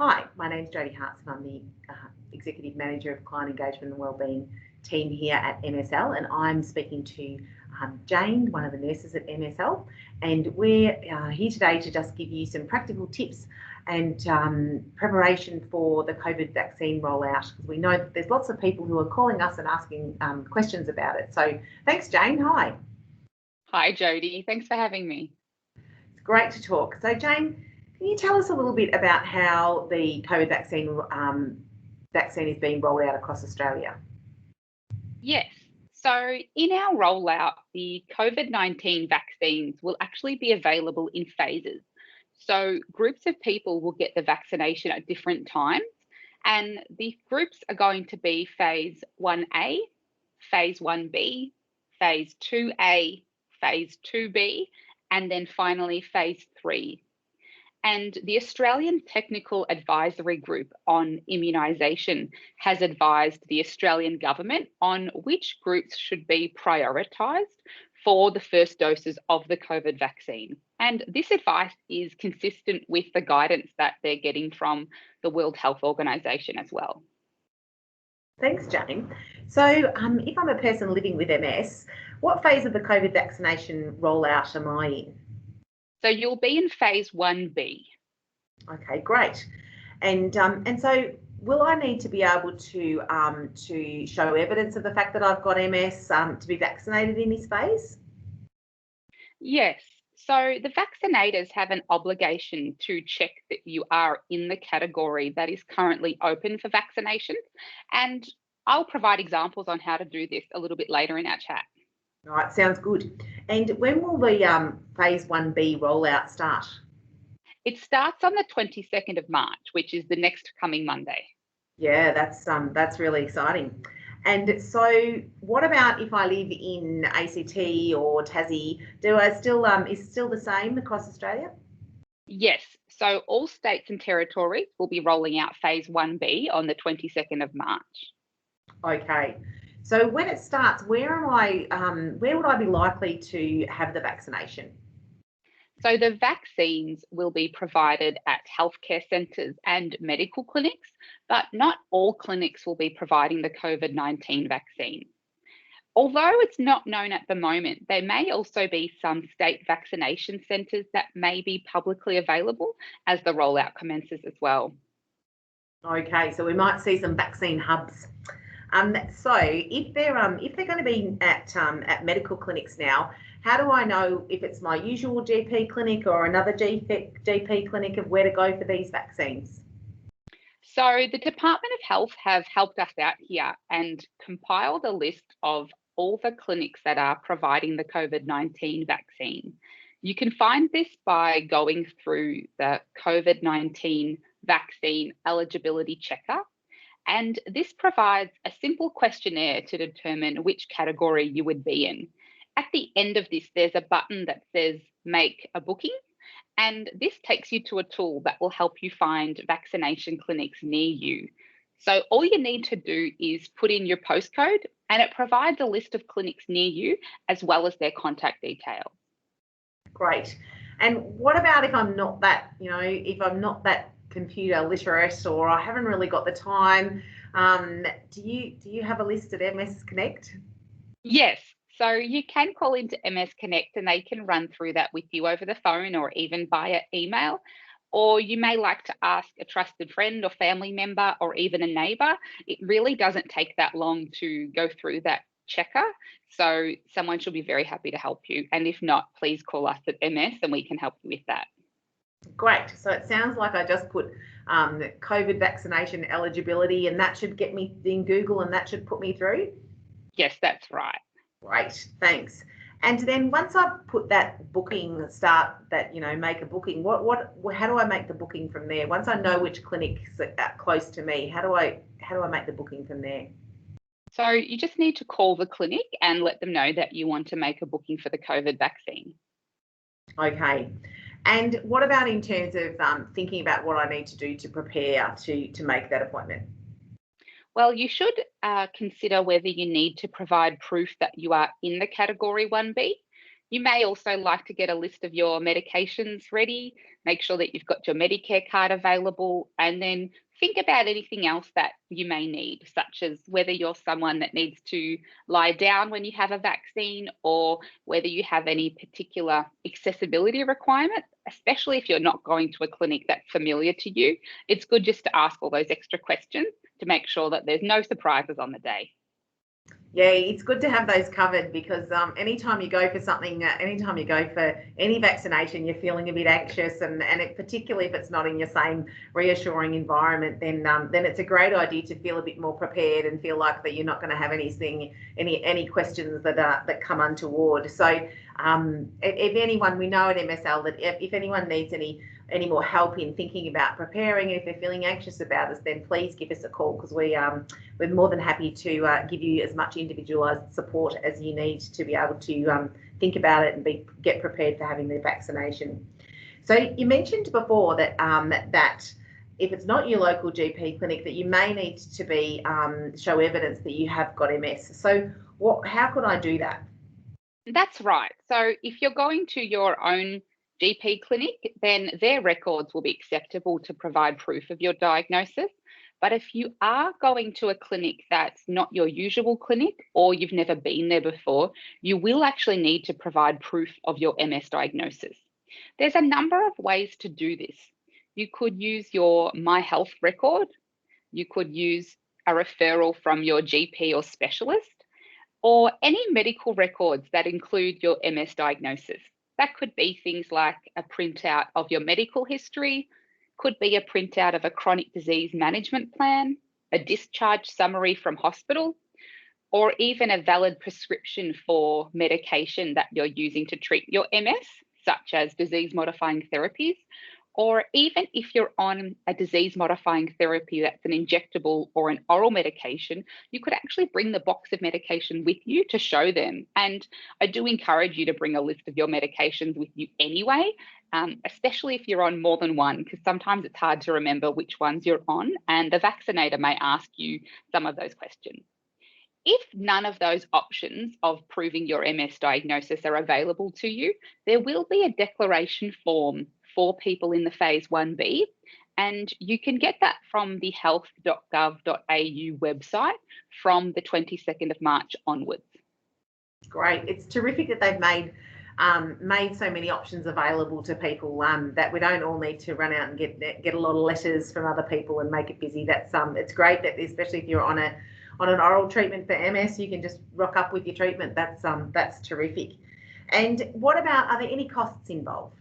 Hi, my name's Jodie Hartson. I'm the Executive Manager of Client Engagement and Wellbeing team here at MSL, and I'm speaking to Jane, one of the nurses at MSL, and we're here today to just give you some practical tips and preparation for the COVID vaccine rollout, because we know that there's lots of people who are calling us and asking questions about it. So thanks, Jane. Hi. Hi, Jodie. Thanks for having me. It's great to talk. So Jane, can you tell us a little bit about how the COVID vaccine is being rolled out across Australia? Yes. So in our rollout, the COVID-19 vaccines will actually be available in phases. So groups of people will get the vaccination at different times, and the groups are going to be phase 1A, phase 1B, phase 2A, phase 2B, and then finally phase 3. And the Australian Technical Advisory Group on Immunisation has advised the Australian government on which groups should be prioritised for the first doses of the COVID vaccine. And this advice is consistent with the guidance that they're getting from the World Health Organization as well. Thanks, Jane. So if I'm a person living with MS, what phase of the COVID vaccination rollout am I in? So you'll be in phase 1B. Okay, great. And so will I need to be able to show evidence of the fact that I've got MS to be vaccinated in this phase? Yes. So the vaccinators have an obligation to check that you are in the category that is currently open for vaccinations. And I'll provide examples on how to do this a little bit later in our chat. All right, sounds good. And when will the phase 1B rollout start? It starts on the 22nd of March, which is the next coming Monday. Yeah, that's really exciting. And so what about if I live in ACT or Tassie? Is it still the same across Australia? Yes. So all states and territories will be rolling out phase 1B on the 22nd of March. Okay. So when it starts, where would I be likely to have the vaccination? So the vaccines will be provided at healthcare centres and medical clinics, but not all clinics will be providing the COVID-19 vaccine. Although it's not known at the moment, there may also be some state vaccination centres that may be publicly available as the rollout commences as well. Okay, so we might see some vaccine hubs. So if they're going to be at medical clinics now, how do I know if it's my usual GP clinic or another GP clinic of where to go for these vaccines? So the Department of Health have helped us out here and compiled a list of all the clinics that are providing the COVID-19 vaccine. You can find this by going through the COVID-19 vaccine eligibility checker. And this provides a simple questionnaire to determine which category you would be in. At the end of this, there's a button that says make a booking, and this takes you to a tool that will help you find vaccination clinics near you. So all you need to do is put in your postcode, and it provides a list of clinics near you as well as their contact details. Great. And what about if I'm not that, if I'm not that computer literate or I haven't really got the time? Do you have a list at msconnect? Yes. So you can call into msconnect and they can run through that with you over the phone or even via email. Or you may like to ask a trusted friend or family member or even a neighbour. It really doesn't take that long to go through that checker. So someone should be very happy to help you. And if not, please call us at MS and we can help you with that. Great. So it sounds like I just put COVID vaccination eligibility and that should get me in Google and that should put me through? Yes, that's right. Great, thanks. And then once I've put that booking make a booking, how do I make the booking from there? Once I know which clinics are close to me, how do I make the booking from there? So you just need to call the clinic and let them know that you want to make a booking for the COVID vaccine. Okay. And what about in terms of thinking about what I need to do to prepare to make that appointment? Well, you should consider whether you need to provide proof that you are in the category 1B. You may also like to get a list of your medications ready, make sure that you've got your Medicare card available, and then think about anything else that you may need, such as whether you're someone that needs to lie down when you have a vaccine, or whether you have any particular accessibility requirement, especially if you're not going to a clinic that's familiar to you. It's good just to ask all those extra questions to make sure that there's no surprises on the day. Yeah, it's good to have those covered, because anytime you go for something, anytime you go for any vaccination, you're feeling a bit anxious, and particularly if it's not in your same reassuring environment, then it's a great idea to feel a bit more prepared and feel like that you're not going to have any questions that come untoward. So if anyone, we know at MSL that if anyone needs any more help in thinking about preparing, and if they're feeling anxious about us, then please give us a call, because we're more than happy to give you as much individualised support as you need to be able to think about it and get prepared for having the vaccination. So you mentioned before that that if it's not your local GP clinic, that you may need to be show evidence that you have got MS. So how could I do that? That's right. So if you're going to your own GP clinic, then their records will be acceptable to provide proof of your diagnosis. But if you are going to a clinic that's not your usual clinic, or you've never been there before, you will actually need to provide proof of your MS diagnosis. There's a number of ways to do this. You could use your My Health record. You could use a referral from your GP or specialist, or any medical records that include your MS diagnosis. That could be things like a printout of your medical history, could be a printout of a chronic disease management plan, a discharge summary from hospital, or even a valid prescription for medication that you're using to treat your MS, such as disease-modifying therapies, or even if you're on a disease-modifying therapy that's an injectable or an oral medication, you could actually bring the box of medication with you to show them. And I do encourage you to bring a list of your medications with you anyway, especially if you're on more than one, because sometimes it's hard to remember which ones you're on, and the vaccinator may ask you some of those questions. If none of those options of proving your MS diagnosis are available to you, there will be a declaration form for people in the phase 1B, and you can get that from the health.gov.au website from the 22nd of March onwards. Great. It's terrific that they've made so many options available to people, that we don't all need to run out and get a lot of letters from other people and make it busy. It's great that, especially if you're on an oral treatment for MS, you can just rock up with your treatment. That's terrific. And what about, are there any costs involved?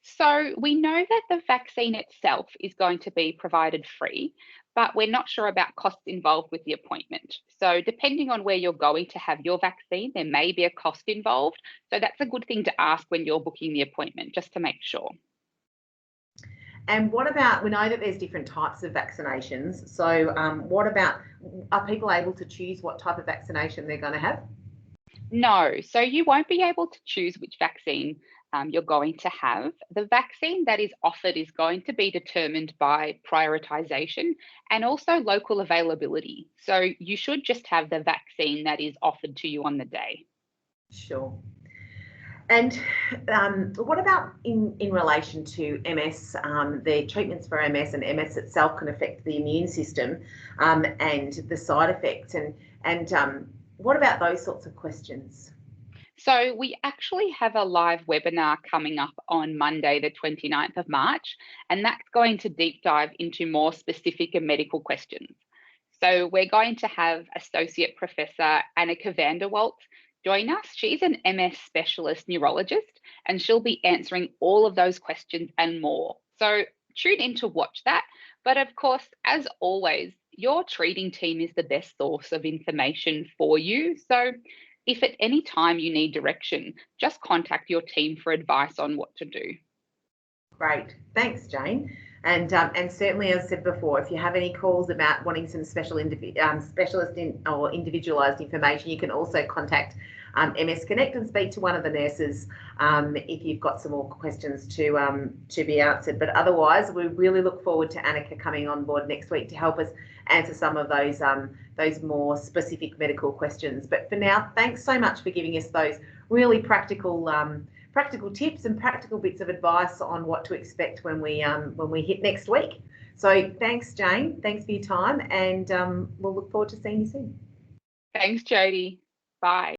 So we know that the vaccine itself is going to be provided free, but we're not sure about costs involved with the appointment. So depending on where you're going to have your vaccine, there may be a cost involved. So that's a good thing to ask when you're booking the appointment, just to make sure. And what about, we know that there's different types of vaccinations. So what about, are people able to choose what type of vaccination they're going to have? No, so you won't be able to choose which vaccine you're going to have. The vaccine that is offered is going to be determined by prioritisation and also local availability. So you should just have the vaccine that is offered to you on the day. Sure. And what about in relation to MS? The treatments for MS and MS itself can affect the immune system and the side effects. And what about those sorts of questions? So we actually have a live webinar coming up on Monday, the 29th of March, and that's going to deep dive into more specific and medical questions. So we're going to have Associate Professor Annika van der Walt join us. She's an MS specialist neurologist, and she'll be answering all of those questions and more. So tune in to watch that. But of course, as always, your treating team is the best source of information for you. So if at any time you need direction, just contact your team for advice on what to do. Great. Thanks, Jane. And certainly, as I said before, if you have any calls about wanting some specialist or individualised information, you can also contact msconnect and speak to one of the nurses if you've got some more questions to be answered. But otherwise, we really look forward to Annika coming on board next week to help us answer some of those more specific medical questions. But for now, thanks so much for giving us those really practical practical tips and practical bits of advice on what to expect when we hit next week. So thanks, Jane. Thanks for your time, and we'll look forward to seeing you soon. Thanks, Jodie. Bye.